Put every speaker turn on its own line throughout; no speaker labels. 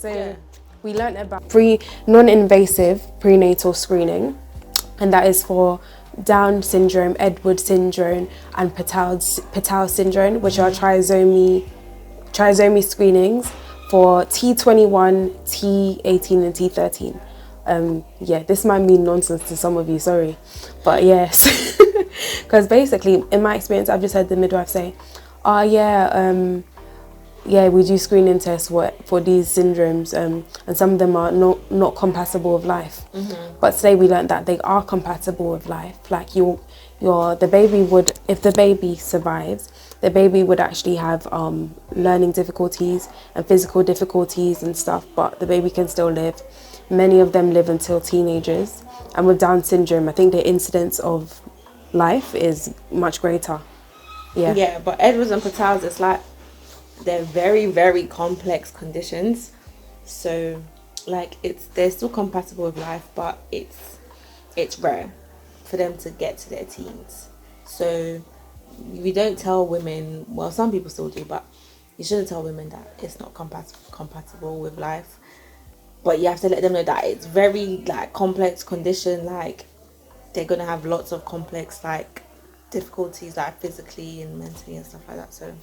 So we learned about non-invasive prenatal screening, and that is for Down syndrome, Edwards syndrome, and Pataus syndrome, which are trisomy screenings for T21, T18, and T13. Yeah, this might mean nonsense to some of you, sorry, but yes, because basically, in my experience, I've just heard the midwife say, "Oh yeah, we do screening tests for these syndromes, and some of them are not compatible with life." But today we learned that they are compatible with life. Like the baby would, if the baby survives, the baby would actually have learning difficulties and physical difficulties and stuff, but the baby can still live. Many of them live until teenagers, and with Down syndrome, I think the incidence of life is much greater.
Yeah, but Edwards and Pataus, it's like they're very, very complex conditions. So like they're still compatible with life, but it's rare for them to get to their teens. So we don't tell women, well, some people still do, but you shouldn't tell women that it's not compatible with life. But you have to let them know that it's very like complex condition. Like they're gonna have lots of complex like difficulties, like physically and mentally and stuff like that. So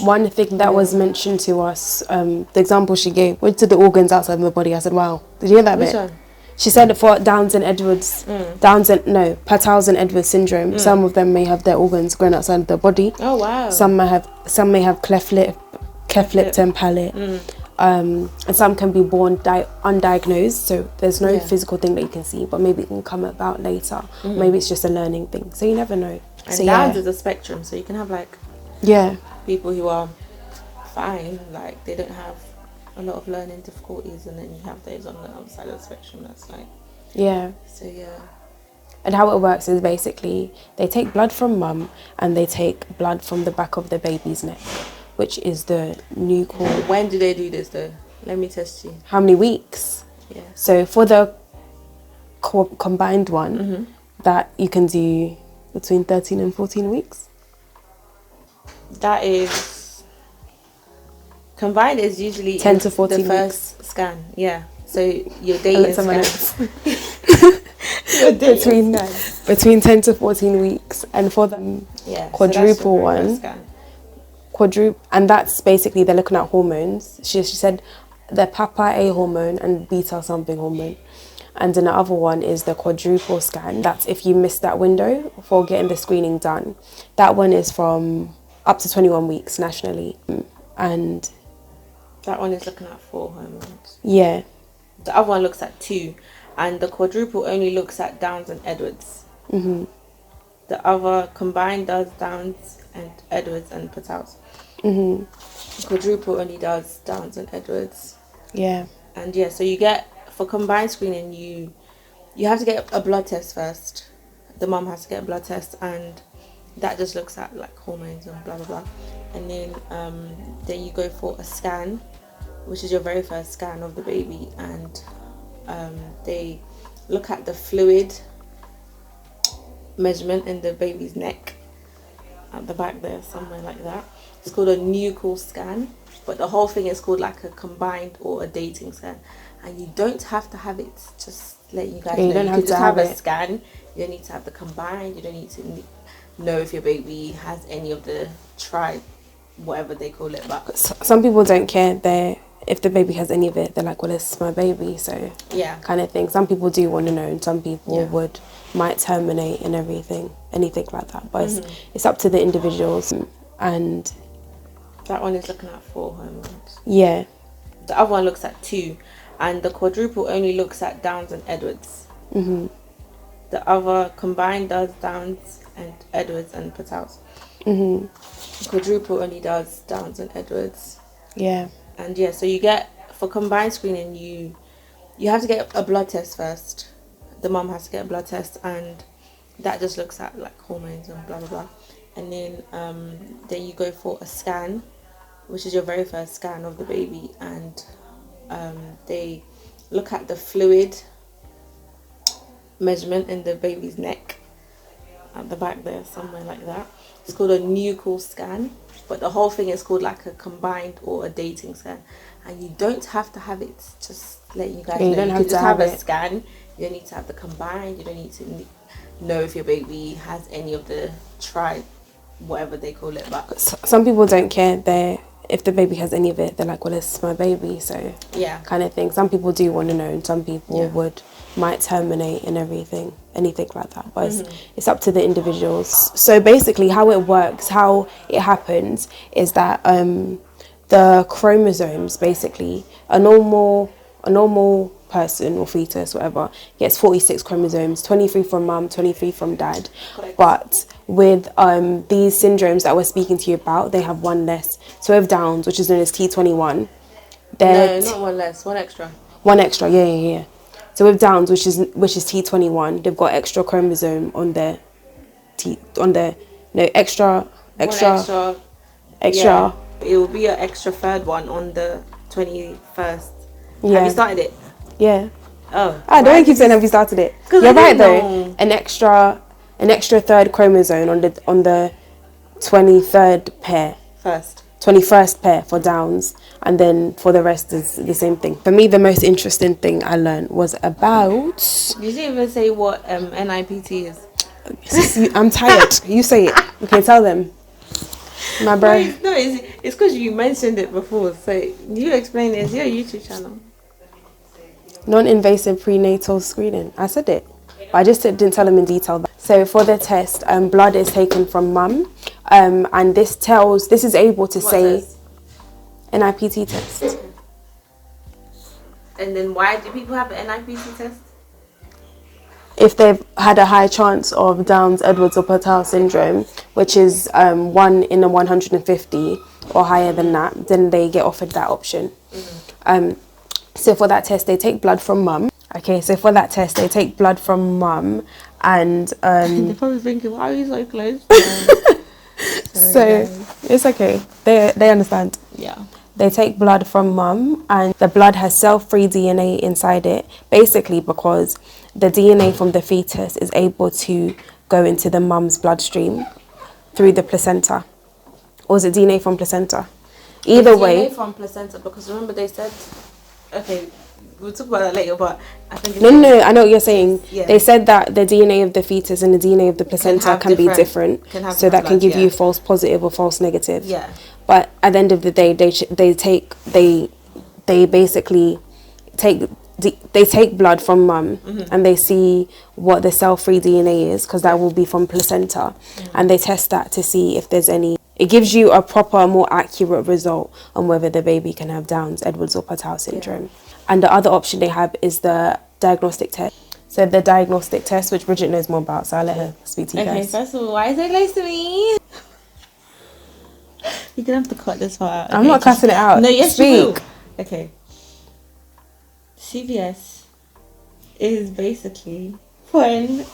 one thing that was mentioned to us, the example she gave, went to the organs outside of the body. I said, wow, did you hear that bit?
one?
She said for Downs and Edwards, Pataus and Edwards syndrome, some of them may have their organs growing outside of their body.
Oh wow.
Some may have cleft lip and palate. And some can be born undiagnosed, so there's no physical thing that you can see, but maybe it can come about later. Maybe it's just a learning thing, so you never know.
And
so
Downs is a spectrum, so you can have like people who are fine, like they don't have a lot of learning difficulties, and then you have those on the other side of the spectrum that's like so
and how it works is basically they take blood from mum and they take blood from the back of the baby's neck, which is the nuchal.
When do they do this though? Let me test you.
How many weeks?
Yeah.
So for the combined one, that you can do between 13 and 14 weeks.
That is combined is usually
10 to 14
the first scan. Yeah. So your dating scan.
between 10 to 14 weeks, and for the quadruple one. And that's basically they're looking at hormones. She said the PAPP-A hormone and beta something hormone, and then the other one is the quadruple scan. That's if you miss that window for getting the screening done. That one is from up to 21 weeks nationally, and
that one is looking at 4 hormones.
Yeah.
The other one looks at 2, and the quadruple only looks at Downs and Edwards. The other combined does Downs and Edwards and Pataus. Quadruple only does Downs and Edwards.
Yeah.
And so you get, for combined screening, you have to get a blood test first. The mum has to get a blood test, and that just looks at like hormones and blah blah blah. And then you go for a scan, which is your very first scan of the baby, and they look at the fluid measurement in the baby's neck at the back there, somewhere like that. It's called a nuchal scan, but the whole thing is called like a combined or a dating scan, and you don't have to have it. Just letting you guys know, you can just have a scan. You don't need to have the combined. You don't need to know if your baby has any of the whatever they call it. But
some people don't care. If the baby has any of it, they're like, well, it's my baby, so kind of thing. Some people do want to know, and some people might terminate and anything like that. But it's up to the individuals. And
that one is looking at 4 hormones.
Yeah.
The other one looks at 2, and the quadruple only looks at Downs and Edwards. The other combined does Downs and Edwards and Pataus. Quadruple only does Downs and Edwards.
Yeah.
And so you get, for combined screening, you have to get a blood test first. The mum has to get a blood test, and that just looks at like hormones and blah blah blah. And then you go for a scan, which is your very first scan of the baby, and they look at the fluid measurement in the baby's neck at the back there, somewhere like that. It's called a nuchal scan, but the whole thing is called like a combined or a dating scan. And you don't have to have it. Just letting you guys know. You can just have a scan. You don't need to have the combined. You don't need to know if your baby has any of the whatever they call it. But
some people don't care. If the baby has any of it, they're like, well, it's my baby, so
yeah,
kind of thing. Some people do want to know, and some people might terminate and anything like that. But it's up to the individuals. So basically, how it works, how it happens, is that the chromosomes, basically, a normal person or fetus, whatever, gets 46 chromosomes, 23 from mum, 23 from dad.
Correct.
But with these syndromes that we're speaking to you about, they have one less. So with Downs, which is known as T21,
no, not one less, one extra.
One extra, yeah. So with Downs, which is T21, they've got extra chromosome on their extra.
Yeah, it will be an extra third one on the 21st.
Yeah.
Have you started it?
Yeah.
Oh.
I don't keep saying have you started it. You're right though. An extra third chromosome on the 23rd pair. 21st pair for Downs, and then for the rest is the same thing. For me, the most interesting thing I learned was about.
You didn't even say what NIPT is.
I'm tired. You say it. Okay, tell them. My bro.
No, it's because you mentioned it before. So you explain it. It's your YouTube channel.
Non-invasive prenatal screening. I said it. But I just didn't tell them in detail. So for the test, blood is taken from mum, and this is able to say an NIPT test.
And then why do people have an NIPT test?
If they've had a high chance of Downs, Edwards or Pataus syndrome, which is 1 in a 150 or higher than that, then they get offered that option. So for that test, they take blood from mum. Okay, so for that test, they take blood from mum, and
they're probably thinking, why are you so close?
So it's okay. They understand.
Yeah.
They take blood from mum, and the blood has cell-free DNA inside it, basically because the DNA from the fetus is able to go into the mum's bloodstream through the placenta. Or is it DNA from placenta? Either way.
DNA from placenta, because remember they said, okay, we'll talk about that later, but I think it's
No, I know what you're saying.
Yeah.
They said that the DNA of the fetus and the DNA of the placenta can be different, so that can give you false positive or false negative.
Yeah.
But at the end of the day, they basically take blood from mum, and they see what the cell-free DNA is, because that will be from placenta, and they test that to see if there's any. It gives you a proper, more accurate result on whether the baby can have Downs, Edwards or Pataus syndrome. And the other option they have is the diagnostic test. So the diagnostic test, which Bridget knows more about, so I'll let her speak to you guys.
Okay, first of all, why is it close to me? You're going to have to cut this part out. Okay,
I'm not cutting it out.
No, yes,
speak.
you will. Okay. CVS is basically when...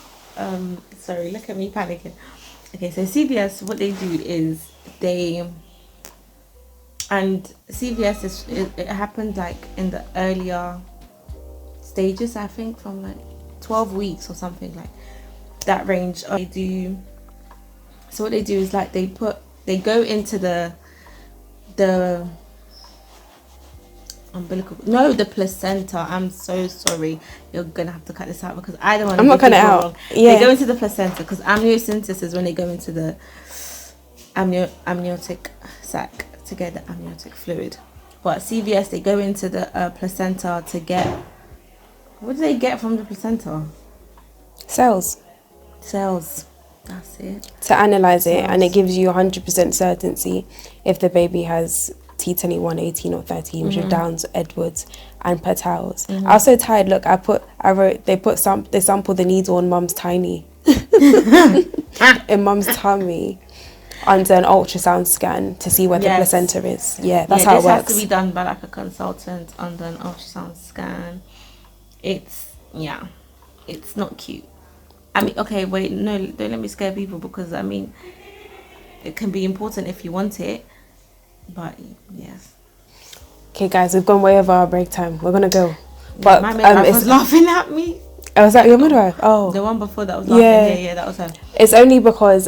sorry, look at me panicking. Okay, so CVS, what they do is and CVS it happened like in the earlier stages, I think, from like 12 weeks or something like that range. So what they do is like they go into the umbilical, no, the placenta. I'm so sorry, you're gonna have to cut this out because I don't want to.
I'm not cutting it out.
Wrong.
Yeah.
They go into the placenta because amniocentesis is when they go into the amniotic sac to get the amniotic fluid. But CVS, they go into the placenta to get, what do they get from the placenta?
Cells.
That's it.
To analyze it, and it gives you 100% certainty if the baby has T21, 18 or 13, which are Downs, Edwards and Pataus. I was so tired. Look, they sample the needle on mum's tiny in mum's tummy under an ultrasound scan to see where the placenta is. Yeah, that's how it works.
This has to be done by like a consultant under an ultrasound scan. It's not cute. I mean, okay, wait, no, don't let me scare people, because I mean, it can be important if you want it, but yes.
Okay, guys, we've gone way over our break time. We're gonna go. But
my midwife was laughing at me.
Oh, was that your midwife? Oh,
the one before that was laughing. Yeah, that was her.
It's only because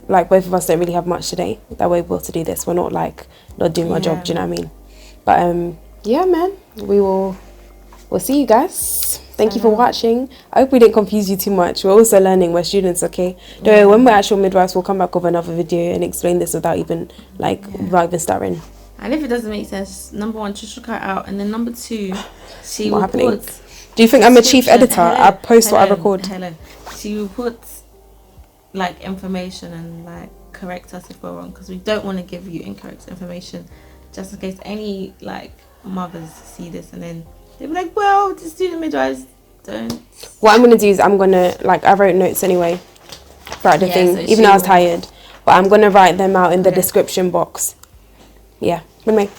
like both of us don't really have much today that we're able to do this. We're not like not doing our job. Do you know what I mean? But yeah, man, we'll see you guys. Thank you for watching. I hope we didn't confuse you too much. We're also learning. We're students, okay? Don't worry, when we're actual midwives, we'll come back with another video and explain this without even stuttering.
And if it doesn't make sense, number one, just check her out, and then number two, she
What
will
happening?
put.
Do you think I'm a chief editor? I post what I record.
She will put like information and like correct us if we're wrong, because we don't want to give you incorrect information, just in case any like mothers see this and then they'll be like, well, the student midwives don't.
What I'm gonna do is I'm gonna I wrote notes anyway throughout the thing,
so
even though I was tired. But I'm gonna write them out in the description box. Yeah. Anyway.